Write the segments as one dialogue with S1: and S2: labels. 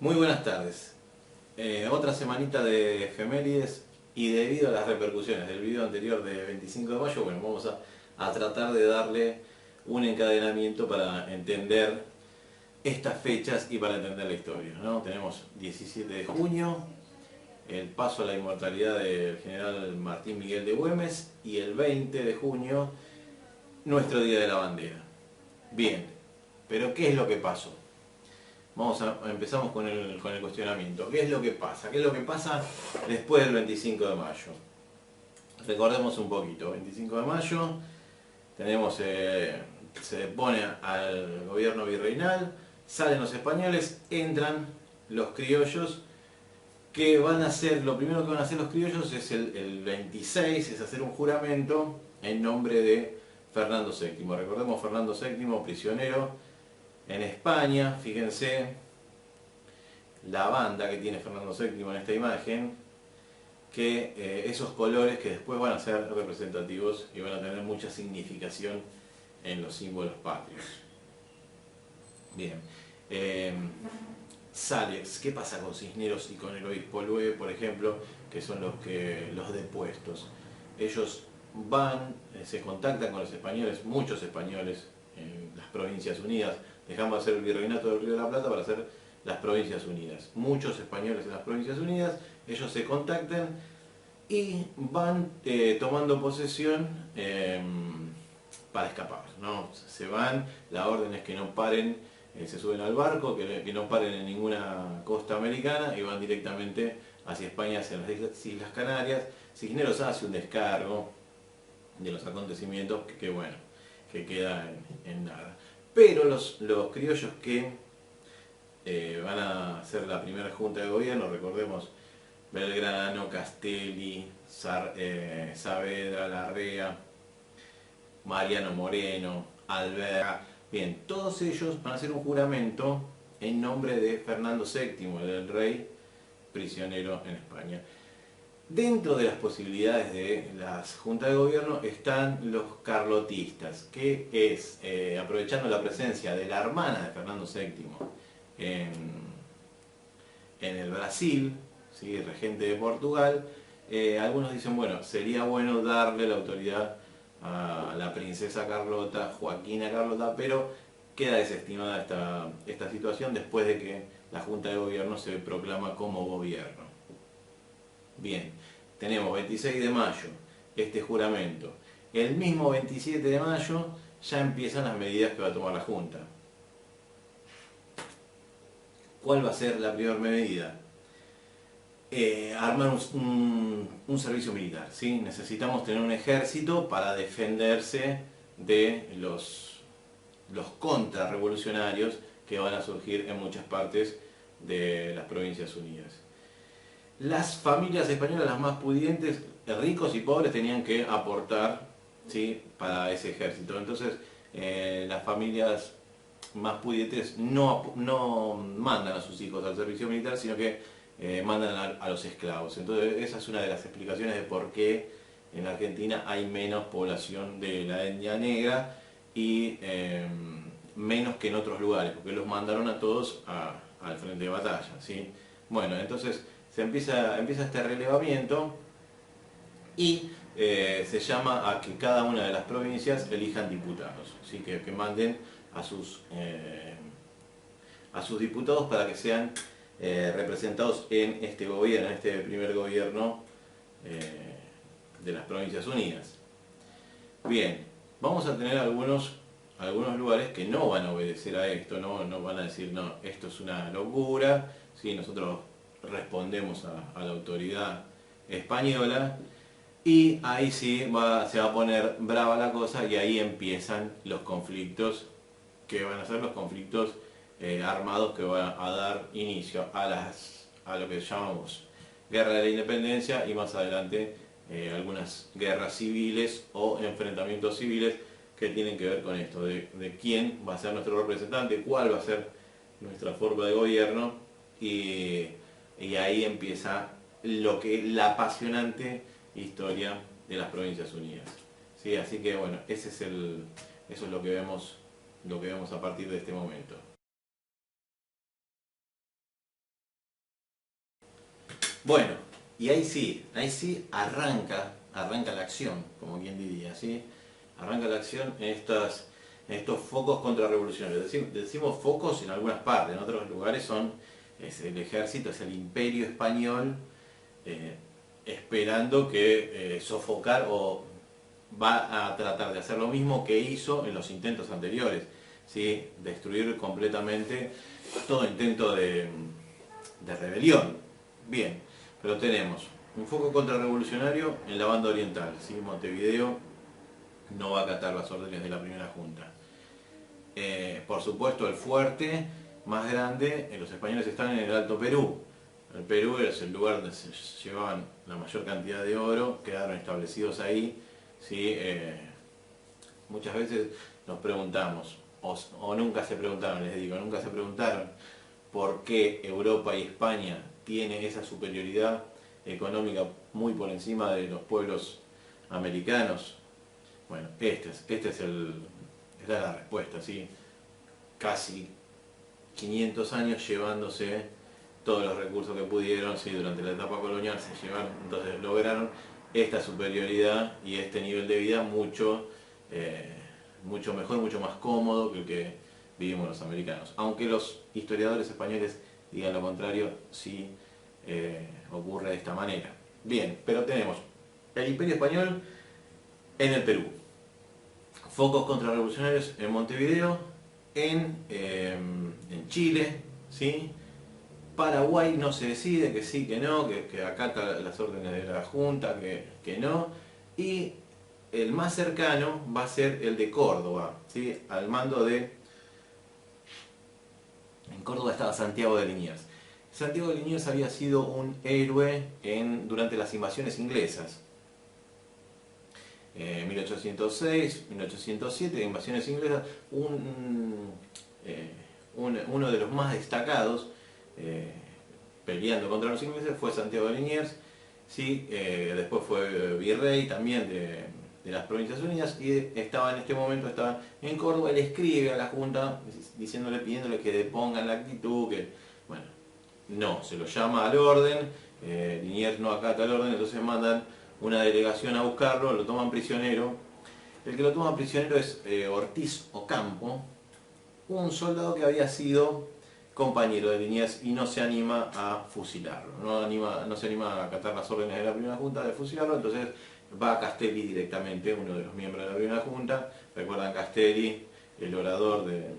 S1: Muy buenas tardes. Otra semanita de efemérides y debido a las repercusiones del video anterior de 25 de mayo, bueno, vamos a tratar de darle un encadenamiento para entender estas fechas y para entender la historia, ¿no? Tenemos 17 de junio, el paso a la inmortalidad del general Martín Miguel de Güemes y el 20 de junio, nuestro Día de la Bandera. Bien, pero ¿qué es lo que pasó? Empezamos con el cuestionamiento. ¿Qué es lo que pasa? ¿Qué es lo que pasa después del 25 de mayo? Recordemos un poquito. 25 de mayo, tenemos, se pone al gobierno virreinal, salen los españoles, entran los criollos, que van a hacer, lo primero que van a hacer los criollos es el 26, es hacer un juramento en nombre de Fernando VII. Recordemos Fernando VII, prisionero en España, fíjense la banda que tiene Fernando VII en esta imagen, que esos colores que después van a ser representativos y van a tener mucha significación en los símbolos patrios. Bien, Sales, ¿qué pasa con Cisneros y con el obispo Lueve, por ejemplo, que son los depuestos? Ellos van, se contactan con los españoles, muchos españoles en las Provincias Unidas. Dejamos de hacer el virreinato del Río de la Plata para hacer las Provincias Unidas. Muchos españoles en las Provincias Unidas, ellos se contactan y van tomando posesión para escapar, ¿no? Se van, la orden es que no paren, se suben al barco, que no paren en ninguna costa americana y van directamente hacia España, hacia las Islas Canarias. Cisneros hace un descargo de los acontecimientos que bueno, que queda en nada. Pero los criollos que van a hacer la primera junta de gobierno, recordemos Belgrano, Castelli, Saavedra, Larrea, Mariano Moreno, Alvear, bien, todos ellos van a hacer un juramento en nombre de Fernando VII, el rey prisionero en España. Dentro de las posibilidades de las juntas de gobierno están los carlotistas, que es, aprovechando la presencia de la hermana de Fernando VII en el Brasil, ¿sí?, regente de Portugal, algunos dicen, bueno, sería bueno darle la autoridad a la princesa Carlota, Joaquina Carlota, pero queda desestimada esta situación después de que la Junta de Gobierno se proclama como gobierno. Bien, tenemos 26 de mayo, este juramento. El mismo 27 de mayo ya empiezan las medidas que va a tomar la Junta. ¿Cuál va a ser la primera medida? Armar un servicio militar, ¿sí? Necesitamos tener un ejército para defenderse de los contrarrevolucionarios que van a surgir en muchas partes de las Provincias Unidas. Las familias españolas, las más pudientes, ricos y pobres, tenían que aportar, ¿sí?, para ese ejército. Entonces, las familias más pudientes no mandan a sus hijos al servicio militar, sino que mandan a los esclavos. Entonces esa es una de las explicaciones de por qué en Argentina hay menos población de la etnia negra y menos que en otros lugares, porque los mandaron a todos al frente de batalla, ¿sí? Bueno, entonces se empieza este relevamiento y se llama a que cada una de las provincias elijan diputados, ¿sí?, que manden a sus diputados para que sean representados en este gobierno, en este primer gobierno de las Provincias Unidas. Bien, vamos a tener algunos lugares que no van a obedecer a esto, no van a decir, no, esto es una locura, ¿sí? Nosotros respondemos a la autoridad española, y ahí sí se va a poner brava la cosa y ahí empiezan los conflictos, que van a ser los conflictos armados que van a dar inicio a lo que llamamos guerra de la independencia y más adelante algunas guerras civiles o enfrentamientos civiles que tienen que ver con esto, de quién va a ser nuestro representante, cuál va a ser nuestra forma de gobierno, y ahí empieza la apasionante historia de las Provincias Unidas, ¿sí? Así que bueno, eso es lo que vemos a partir de este momento. Bueno, y ahí sí arranca la acción, como quien diría, ¿sí? Arranca la acción en estos focos contrarrevolucionarios. Decimos focos en algunas partes, en otros lugares es el ejército, es el imperio español, eh, esperando que sofocar o va a tratar de hacer lo mismo que hizo en los intentos anteriores, ¿sí? Destruir completamente todo intento de rebelión. Bien, pero tenemos un foco contrarrevolucionario en la banda oriental, ¿sí? Montevideo no va a acatar las órdenes de la primera junta. Por supuesto, el fuerte más grande, los españoles están en el Alto Perú. El Perú es el lugar donde se llevaban la mayor cantidad de oro, quedaron establecidos ahí. ¿Sí? Muchas veces nos preguntamos, o nunca se preguntaron, les digo, nunca se preguntaron por qué Europa y España tiene esa superioridad económica muy por encima de los pueblos americanos. Bueno, esta es la respuesta, ¿sí? Casi 500 años llevándose todos los recursos que pudieron, ¿sí? Durante la etapa colonial se llevaron, entonces lograron esta superioridad y este nivel de vida mucho mejor, mucho más cómodo que el que vivimos los americanos. Aunque los historiadores españoles digan lo contrario, sí ocurre de esta manera. Bien, pero tenemos el Imperio Español en el Perú, focos contrarrevolucionarios en Montevideo, en Chile, ¿sí? Paraguay no se decide, que sí, que no, que acata las órdenes de la Junta, que no. Y el más cercano va a ser el de Córdoba, ¿sí? Al mando de... En Córdoba estaba Santiago de Liniers. Santiago de Liniers había sido un héroe durante las invasiones inglesas. 1806, 1807, invasiones inglesas, uno de los más destacados peleando contra los ingleses fue Santiago de Liniers, ¿sí? Después fue virrey también de las Provincias Unidas y en este momento estaba en Córdoba. Él escribe a la Junta pidiéndole que depongan la actitud, que bueno, no, se lo llama al orden, Liniers no acata el orden, entonces mandan una delegación a buscarlo, lo toman prisionero. El que lo toma prisionero es Ortiz Ocampo, un soldado que había sido compañero de Liniers y no se anima a fusilarlo, no se anima a acatar las órdenes de la primera junta de fusilarlo, entonces va a Castelli directamente, uno de los miembros de la primera junta. Recuerdan Castelli, el orador de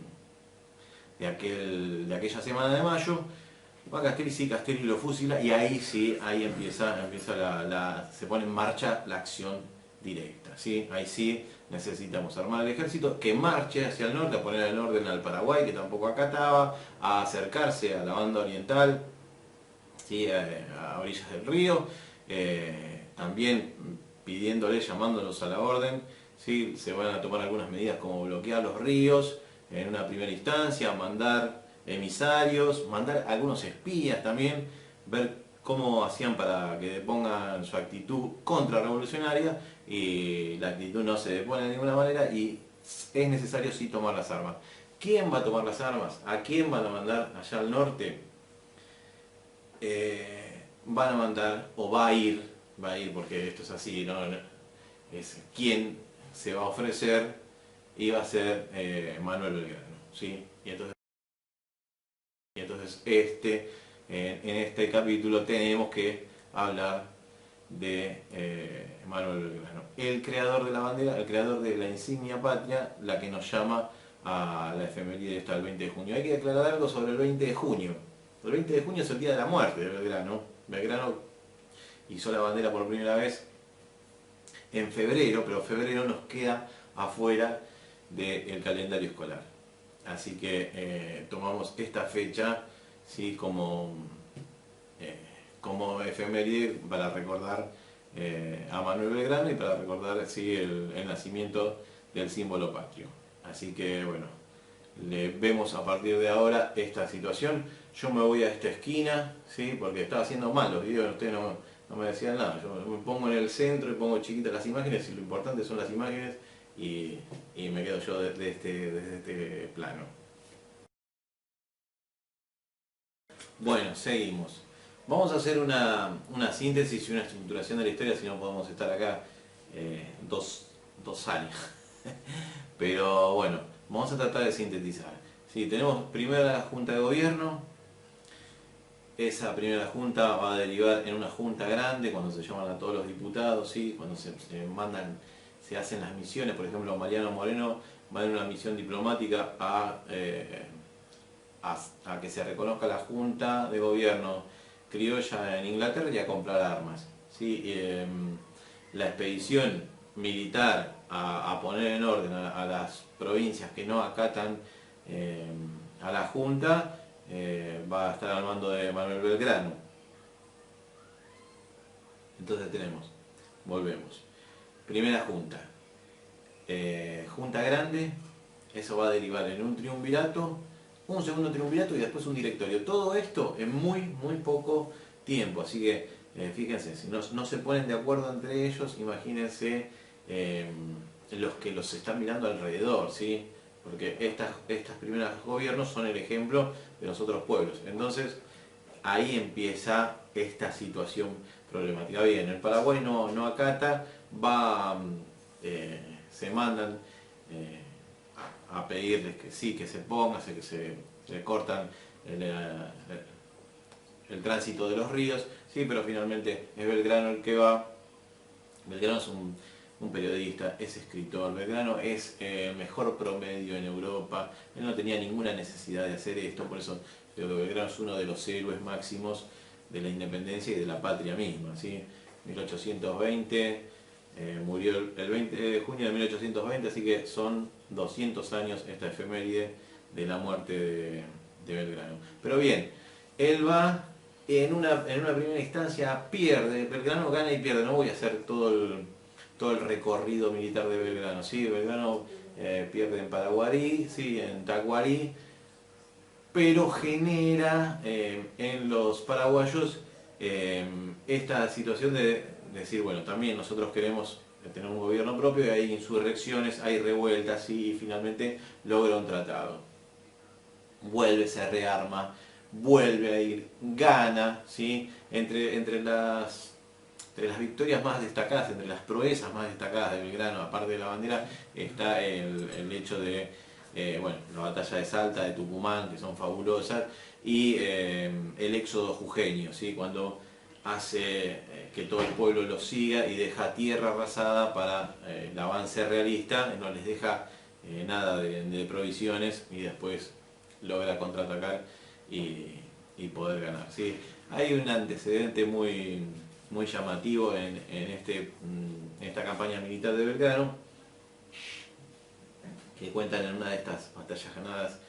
S1: aquella semana de mayo. Va a Castelli, sí, Castelli lo fusila y ahí sí, ahí empieza se pone en marcha la acción directa, ¿sí? Ahí sí necesitamos armar el ejército, que marche hacia el norte, a poner en orden al Paraguay, que tampoco acataba, a acercarse a la banda oriental, ¿sí? A orillas del río, también pidiéndole, llamándolos a la orden, ¿sí? Se van a tomar algunas medidas como bloquear los ríos en una primera instancia, mandar emisarios, mandar algunos espías también, ver cómo hacían para que depongan su actitud contrarrevolucionaria, y la actitud no se depone de ninguna manera y es necesario sí tomar las armas. ¿Quién va a tomar las armas? ¿A quién van a mandar allá al norte? Van a mandar, o va a ir porque esto es así, ¿no? Es quien se va a ofrecer y va a ser Manuel Belgrano, ¿sí? Y entonces en este capítulo tenemos que hablar de Manuel Belgrano, el creador de la bandera, el creador de la insignia patria, la que nos llama a la efeméride esta del 20 de junio. Hay que declarar algo sobre el 20 de junio. El 20 de junio es el día de la muerte de Belgrano. Belgrano hizo la bandera por primera vez en febrero, pero febrero nos queda afuera del calendario escolar. Así que tomamos esta fecha, ¿sí? como efeméride para recordar a Manuel Belgrano y para recordar, ¿sí? el nacimiento del símbolo patrio. Así que bueno, le vemos a partir de ahora esta situación. Yo me voy a esta esquina, ¿sí? Porque estaba haciendo mal los videos, ustedes no me decían nada. Yo me pongo en el centro y pongo chiquitas las imágenes y lo importante son las imágenes, y me quedo yo desde este plano. Bueno, seguimos. Vamos a hacer una síntesis y una estructuración de la historia, si no podemos estar acá dos años. Pero bueno, vamos a tratar de sintetizar. Sí, tenemos primero la Junta de Gobierno. Esa primera junta va a derivar en una junta grande cuando se llaman a todos los diputados, ¿sí? Cuando se mandan, se hacen las misiones. Por ejemplo, Mariano Moreno va en una misión diplomática a que se reconozca la Junta de Gobierno criolla en Inglaterra y a comprar armas, ¿sí? La expedición militar a poner en orden a las provincias que no acatan a la Junta va a estar al mando de Manuel Belgrano. Entonces volvemos. Primera junta. Junta grande, eso va a derivar en un triunvirato, un segundo triunvirato y después un directorio. Todo esto en muy poco tiempo, así que fíjense, si no se ponen de acuerdo entre ellos, imagínense los que los están mirando alrededor, ¿sí? Porque estas primeras gobiernos son el ejemplo de los otros pueblos. Entonces, ahí empieza esta situación problemática. Bien, el Paraguay no acata, se mandan a pedirles que sí, que se pongan, que se cortan el tránsito de los ríos, sí, pero finalmente es Belgrano el que va. Belgrano es un periodista, es escritor, Belgrano es el mejor promedio en Europa, él no tenía ninguna necesidad de hacer esto, por eso creo que Belgrano es uno de los héroes máximos de la independencia y de la patria misma, ¿sí? 1820, murió el 20 de junio de 1820, así que son 200 años esta efeméride de la muerte de Belgrano. Pero bien, él va en una primera instancia, pierde, Belgrano gana y pierde, no voy a hacer todo el recorrido militar de Belgrano, ¿sí? Belgrano pierde en Paraguarí, ¿sí? En Tacuarí, pero genera en los paraguayos esta situación de decir, bueno, también nosotros queremos tener un gobierno propio, y hay insurrecciones, hay revueltas, ¿sí? Y finalmente logra un tratado. Vuelve, se rearma, vuelve a ir, gana, ¿sí? Entre las victorias más destacadas, entre las proezas más destacadas de Belgrano, aparte de la bandera, está el hecho de, bueno, la batalla de Salta, de Tucumán, que son fabulosas, y el éxodo jujeño, ¿sí? Cuando hace que todo el pueblo lo siga y deja tierra arrasada para el avance realista, no les deja nada de provisiones y después logra contraatacar y poder ganar, ¿sí? Hay un antecedente muy llamativo en esta campaña militar de Belgrano, que cuentan en una de estas batallas ganadas.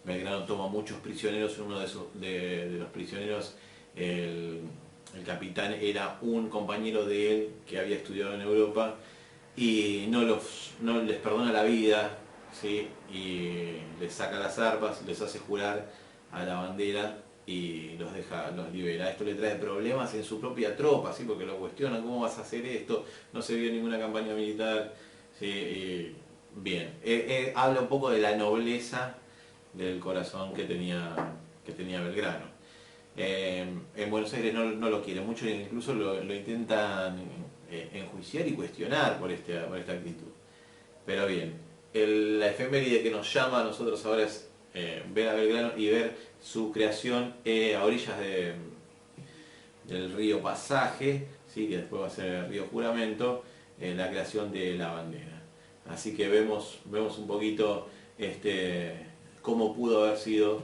S1: Belgrano toma muchos prisioneros, uno de los prisioneros, el capitán, era un compañero de él que había estudiado en Europa y no les perdona la vida, ¿sí? Y les saca las arpas, les hace jurar a la bandera y los libera. Esto le trae problemas en su propia tropa, ¿sí? Porque lo cuestionan: ¿cómo vas a hacer esto? No se vio ninguna campaña militar, ¿sí? Bien, habla un poco de la nobleza del corazón que tenía Belgrano. En Buenos Aires no lo quieren mucho, incluso lo intentan enjuiciar y cuestionar por esta actitud. Pero bien, la efeméride que nos llama a nosotros ahora es ver a Belgrano y ver su creación a orillas del río Pasaje, ¿sí? Que después va a ser el río Juramento, la creación de la bandera. Así que vemos un poquito cómo pudo haber sido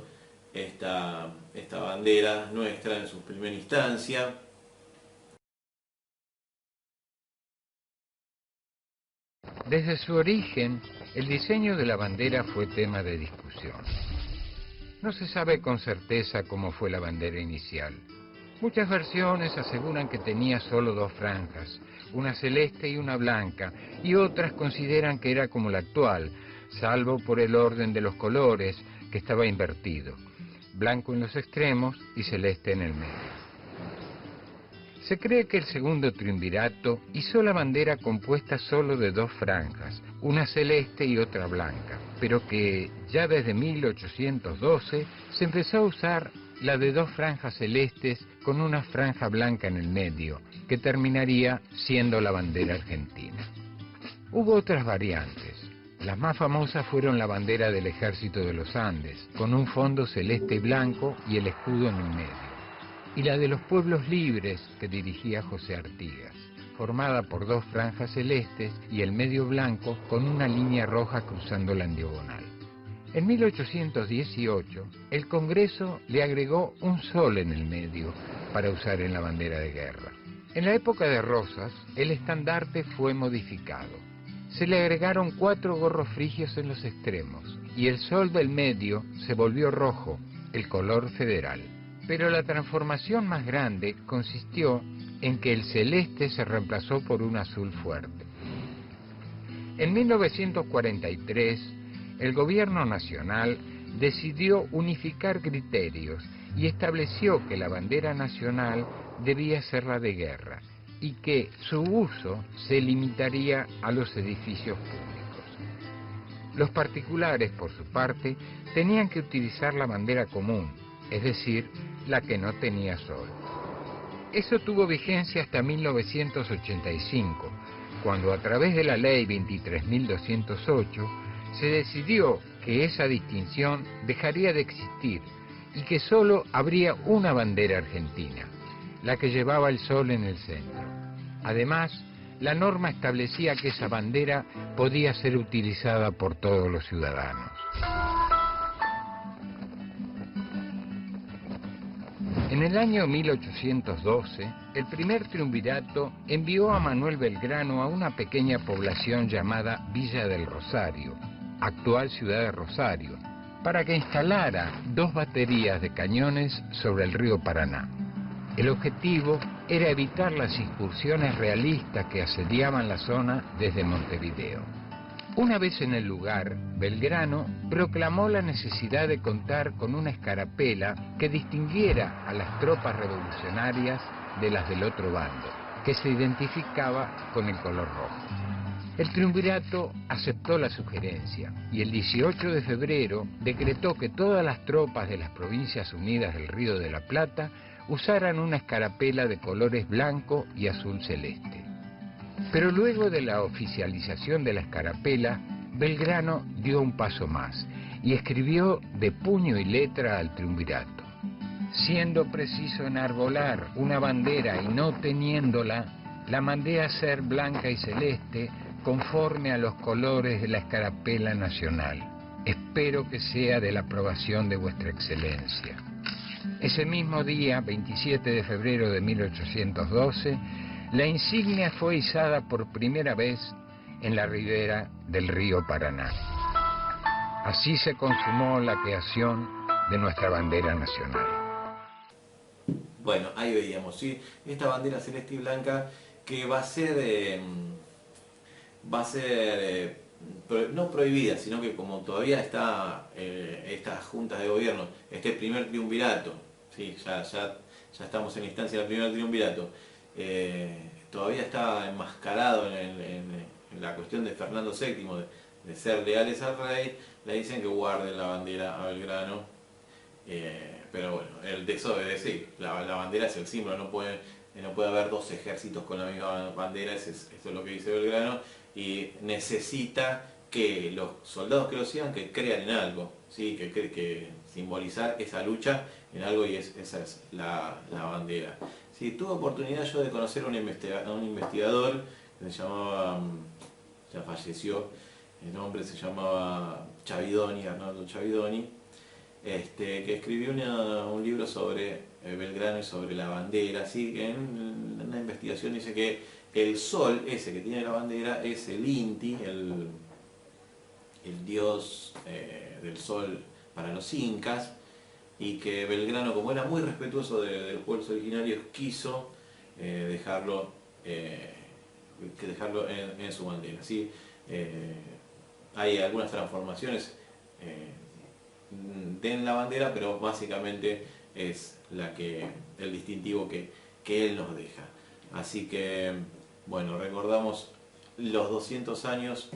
S1: esta bandera nuestra en su primera instancia.
S2: Desde su origen, el diseño de la bandera fue tema de discusión. No se sabe con certeza cómo fue la bandera inicial. Muchas versiones aseguran que tenía solo dos franjas, una celeste y una blanca, y otras consideran que era como la actual, salvo por el orden de los colores, que estaba invertido, blanco en los extremos y celeste en el medio. Se cree que el segundo triunvirato hizo la bandera compuesta solo de dos franjas, una celeste y otra blanca, pero que ya desde 1812 se empezó a usar la de dos franjas celestes con una franja blanca en el medio, que terminaría siendo la bandera argentina. Hubo otras variantes. Las más famosas fueron la bandera del Ejército de los Andes, con un fondo celeste y blanco y el escudo en el medio, y la de los pueblos libres, que dirigía José Artigas, formada por dos franjas celestes y el medio blanco con una línea roja cruzándola en diagonal. En 1818, el Congreso le agregó un sol en el medio para usar en la bandera de guerra. En la época de Rosas, el estandarte fue modificado. Se le agregaron 4 gorros frigios en los extremos y el sol del medio se volvió rojo, el color federal. Pero la transformación más grande consistió en que el celeste se reemplazó por un azul fuerte. En 1943, el gobierno nacional decidió unificar criterios y estableció que la bandera nacional debía ser la de guerra y que su uso se limitaría a los edificios públicos. Los particulares, por su parte, tenían que utilizar la bandera común, es decir, la que no tenía sol. Eso tuvo vigencia hasta 1985, cuando a través de la ley 23.208 se decidió que esa distinción dejaría de existir y que solo habría una bandera argentina, la que llevaba el sol en el centro. Además, la norma establecía que esa bandera podía ser utilizada por todos los ciudadanos. En el año 1812, el primer triunvirato envió a Manuel Belgrano a una pequeña población llamada Villa del Rosario, actual ciudad de Rosario, para que instalara 2 baterías de cañones sobre el río Paraná. El objetivo era evitar las incursiones realistas que asediaban la zona desde Montevideo. Una vez en el lugar, Belgrano proclamó la necesidad de contar con una escarapela que distinguiera a las tropas revolucionarias de las del otro bando, que se identificaba con el color rojo. El triunvirato aceptó la sugerencia y el 18 de febrero decretó que todas las tropas de las Provincias Unidas del Río de la Plata usaran una escarapela de colores blanco y azul celeste. Pero luego de la oficialización de la escarapela, Belgrano dio un paso más y escribió de puño y letra al triunvirato: siendo preciso enarbolar una bandera y no teniéndola, la mandé a hacer blanca y celeste conforme a los colores de la escarapela nacional. Espero que sea de la aprobación de vuestra excelencia. Ese mismo día, 27 de febrero de 1812, la insignia fue izada por primera vez en la ribera del río Paraná. Así se consumó la creación de nuestra bandera nacional.
S1: Bueno, ahí veíamos, ¿sí? Esta bandera celeste y blanca que va a ser no prohibida, sino que como todavía está estas juntas de gobierno, este primer triunvirato, ¿sí? ya estamos en la instancia del primer triunvirato, todavía está enmascarado en la cuestión de Fernando VII, de ser leales al rey, le dicen que guarden la bandera a Belgrano, pero bueno, el desobedecer, la bandera es el símbolo, no puede haber 2 ejércitos con la misma bandera, eso es lo que dice Belgrano, y necesita que los soldados que lo sigan que crean en algo, ¿sí? que simbolizar esa lucha en algo, y esa es la bandera. Sí, tuve oportunidad yo de conocer a un investigador que se llamaba, ya falleció, el nombre se llamaba Chavidoni, Arnaldo Chavidoni, que escribió un libro sobre Belgrano y sobre la bandera, ¿sí? Que en una investigación dice que el sol ese que tiene la bandera es el Inti, el dios del sol para los incas, y que Belgrano, como era muy respetuoso de los pueblos originarios, quiso dejarlo en su bandera, ¿sí? Hay algunas transformaciones en la bandera, pero básicamente es el distintivo que él nos deja. Así que, bueno, recordamos los 200 años